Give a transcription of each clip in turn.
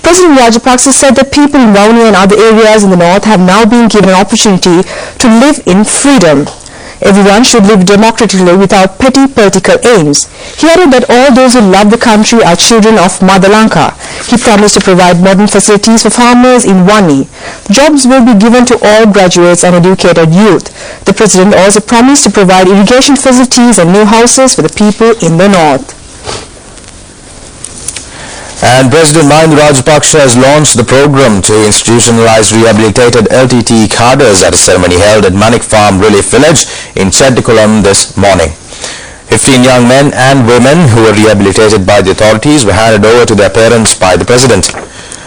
President Rajapaksa said that people in Vavuniya and other areas in the north have now been given an opportunity to live in freedom. Everyone should live democratically without petty political aims. He added that all those who love the country are children of Mother Lanka. He promised to provide modern facilities for farmers in Wani. Jobs will be given to all graduates and educated youth. The president also promised to provide irrigation facilities and new houses for the people in the north. And President Mahinda Rajapaksa has launched the program to institutionalize rehabilitated LTTE cadres at a ceremony held at Manik Farm Relief Village in Chettikulam this morning. 15 young men and women who were rehabilitated by the authorities were handed over to their parents by the President.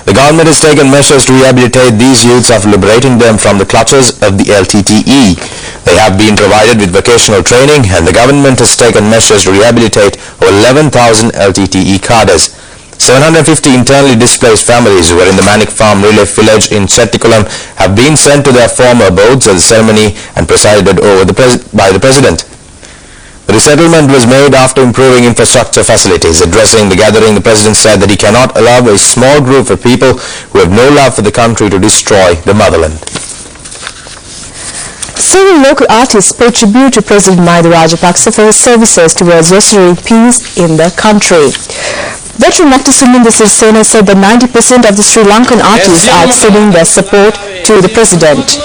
The government has taken measures to rehabilitate these youths after liberating them from the clutches of the LTTE. They have been provided with vocational training, and the government has taken measures to rehabilitate over 11,000 LTTE cadres. 750 internally displaced families who were in the Manik Farm Relief Village in Chettikulam have been sent to their former abodes at the ceremony and presided over by the President. The resettlement was made after improving infrastructure facilities. Addressing the gathering, the President said that he cannot allow a small group of people who have no love for the country to destroy the motherland. Several local artists paid tribute to President Mahinda Rajapaksa for his services towards restoring peace in the country. Veteran actor Suminda Sirsena said that 90% of the Sri Lankan artists are extending their support to the president.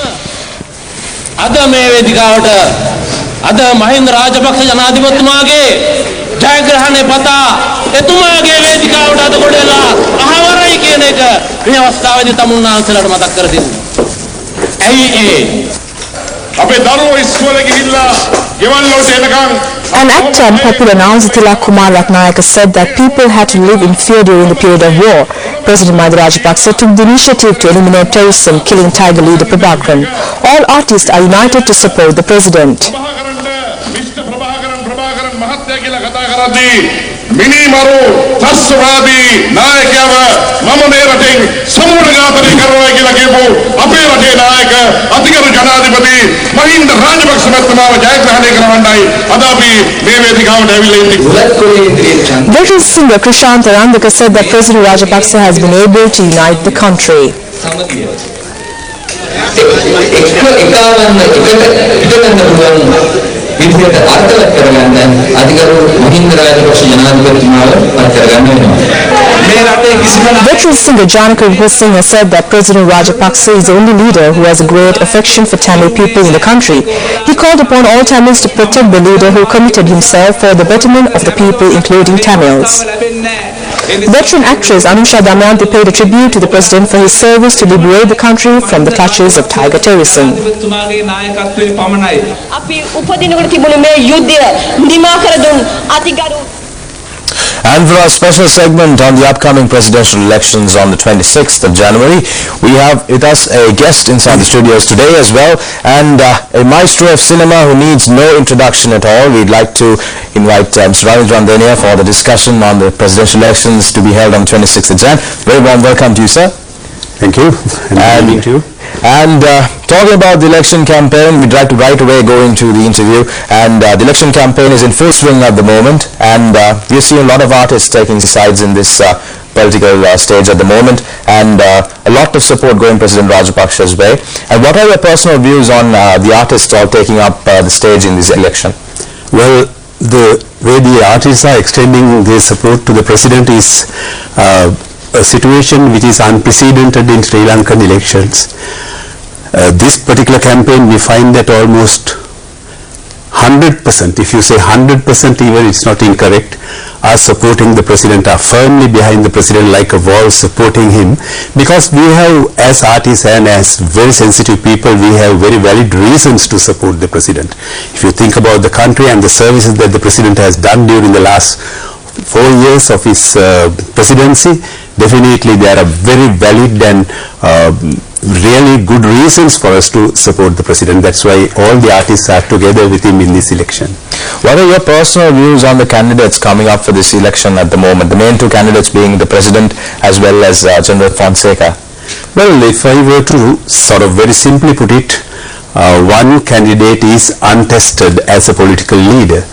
An actor and popular announcer Tilak Kumar Ratnayaka said that people had to live in fear during the period of war. President Mahinda Rajapaksa took the initiative to eliminate terrorism, killing Tiger leader Prabhakaran. All artists are united to support the president. Minimaru Taswadi Naikava Mamane Rating Samudagatari Karwa Gilakibu Apirate Naika Atikaru Janadipati Mahinda Rajapaksa Matama Jayakahane Gravandai Adabi Nevedikam Devil. Veteran singer Krishant Arandaka said that President Rajapaksa has been able to unite the country. Veteran singer Lanka Rupavahini said that President Rajapaksa is the only leader who has a great affection for Tamil people in the country. He called upon all Tamils to protect the leader who committed himself for the betterment of the people, including Tamils. Veteran actress Anusha Damayanti paid a tribute to the president for his service to liberate the country from the clutches of Tiger terrorism. And for our special segment on the upcoming presidential elections on the 26th of January, we have with us a guest inside the studios today as well, and a maestro of cinema who needs no introduction at all. We'd like to invite Mr. Ravind Randenia for the discussion on the presidential elections to be held on the 26th of Jan. Very warm welcome to you, sir. Thank you. And good evening to you. And talking about the election campaign, we'd like to right away go into the interview. And the election campaign is in full swing at the moment, and we're seeing a lot of artists taking sides in this political stage at the moment, and a lot of support going President Rajapaksa's way. And what are your personal views on the artists all taking up the stage in this election? Well, the way the artists are extending their support to the president is a situation which is unprecedented in Sri Lankan elections. This particular campaign, we find that almost 100%, if you say 100% even, it's not incorrect, are supporting the president, are firmly behind the president like a wall supporting him, because we have, as artists and as very sensitive people, we have very valid reasons to support the president. If you think about the country and the services that the president has done during the last 4 years of his presidency, definitely there are very valid and really good reasons for us to support the president. That's why all the artists are together with him in this election. What are your personal views on the candidates coming up for this election at the moment? The main two candidates being the president as well as General Fonseca. Well, if I were to sort of very simply put it, one candidate is untested as a political leader.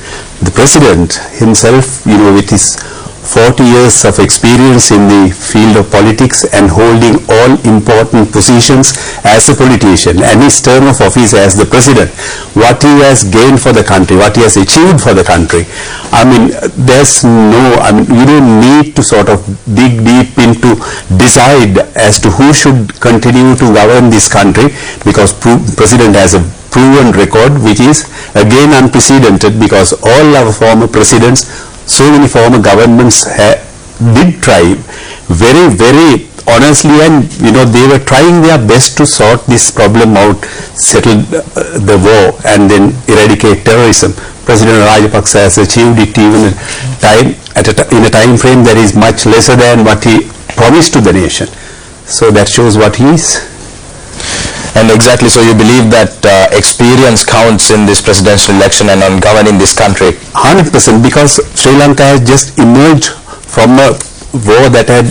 The president himself, with his 40 years of experience in the field of politics and holding all important positions as a politician, and his term of office as the president, what he has gained for the country, what he has achieved for the country. I mean, you don't need to sort of dig deep into decide as to who should continue to govern this country, because president has a proven record which is again unprecedented, because all our former presidents, so many former governments did try very, very honestly, and they were trying their best to sort this problem out, settle the war, and then eradicate terrorism. President Rajapaksa has achieved it even in a time frame that is much lesser than what he promised to the nation. So that shows what he is. And exactly, so you believe that experience counts in this presidential election and on governing this country? 100%, because Sri Lanka has just emerged from a war that had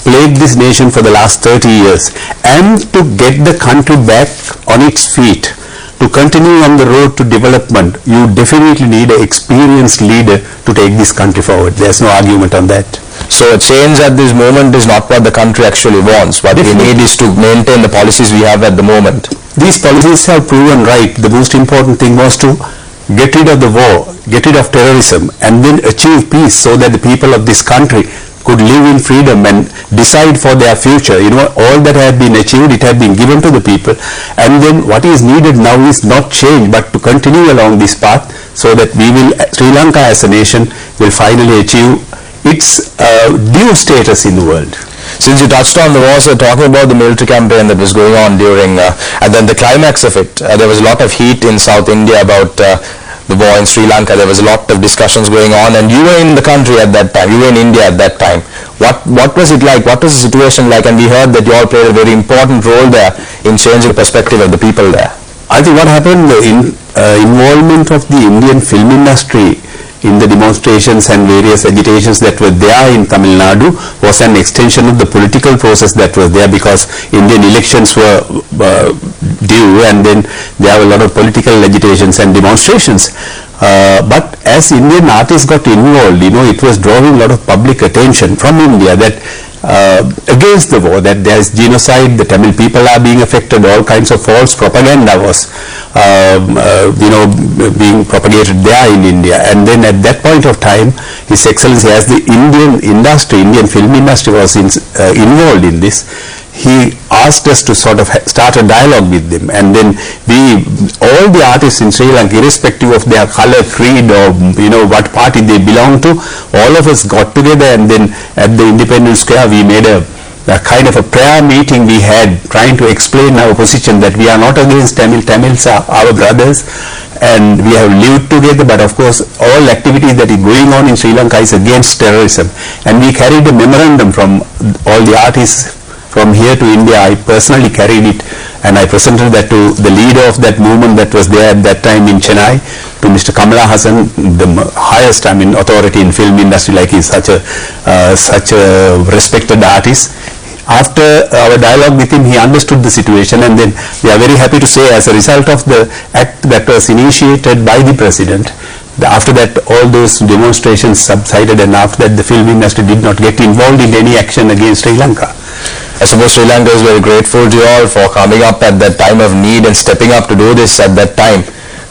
plagued this nation for the last 30 years. And to get the country back on its feet, to continue on the road to development, you definitely need an experienced leader to take this country forward. There's no argument on that. So a change at this moment is not what the country actually wants. What we need is to maintain the policies we have at the moment. These policies have proven right. The most important thing was to get rid of the war, get rid of terrorism, and then achieve peace so that the people of this country could live in freedom and decide for their future. All that had been achieved, it had been given to the people. And then what is needed now is not change, but to continue along this path, so that Sri Lanka as a nation will finally achieve its due status in the world. Since you touched on the war, so talking about the military campaign that was going on during, and then the climax of it, there was a lot of heat in South India about the war in Sri Lanka. There was a lot of discussions going on, and you were in the country at that time, you were in India at that time. What was it like? What was the situation like? And we heard that you all played a very important role there in changing the perspective of the people there. I think what happened, the involvement of the Indian film industry in the demonstrations and various agitations that were there in Tamil Nadu was an extension of the political process that was there, because Indian elections were due, and then there were a lot of political agitations and demonstrations. But as Indian artists got involved, it was drawing a lot of public attention from India that against the war, that there is genocide, the Tamil people are being affected, all kinds of false propaganda was being propagated there in India. And then at that point of time, His Excellency, as the Indian film industry was involved in this, he asked us to sort of start a dialogue with them, and then all the artists in Sri Lanka, irrespective of their color, creed, or what party they belong to, all of us got together, and then at the Independence Square we made a kind of a prayer meeting we had, trying to explain our position that we are not against Tamils are our brothers, and we have lived together, but of course all activities that is going on in Sri Lanka is against terrorism. And we carried a memorandum from all the artists from here to India. I personally carried it, and I presented that to the leader of that movement that was there at that time in Chennai, to Mr. Kamala Hassan, the highest authority in film industry, like he's such a respected artist. After our dialogue with him, he understood the situation, and then we are very happy to say, as a result of the act that was initiated by the president, after that all those demonstrations subsided, and after that the film industry did not get involved in any action against Sri Lanka. I suppose Sri Lanka is very grateful to you all for coming up at that time of need and stepping up to do this at that time.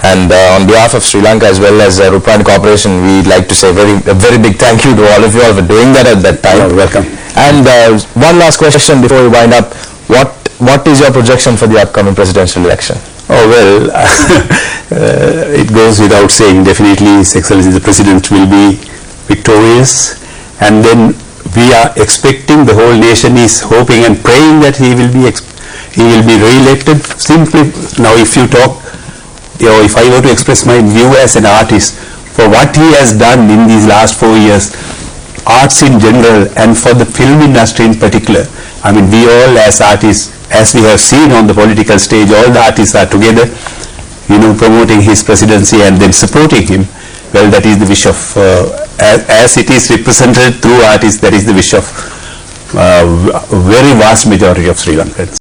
And on behalf of Sri Lanka as well as Rupavahini Corporation, we'd like to say a very big thank you to all of you all for doing that at that time. You're welcome. And one last question before we wind up. What is your projection for the upcoming presidential election? Oh, well, it goes without saying, definitely His Excellency the President will be victorious, and then we are expecting, the whole nation is hoping and praying that he will be re-elected. Simply, now if you talk, if I were to express my view as an artist, for what he has done in these last 4 years, arts in general and for the film industry in particular, I mean, we all as artists, as we have seen on the political stage, all the artists are together, promoting his presidency and then supporting him. Well, that is the wish of, as it is represented through artists, that is the wish of very vast majority of Sri Lankans.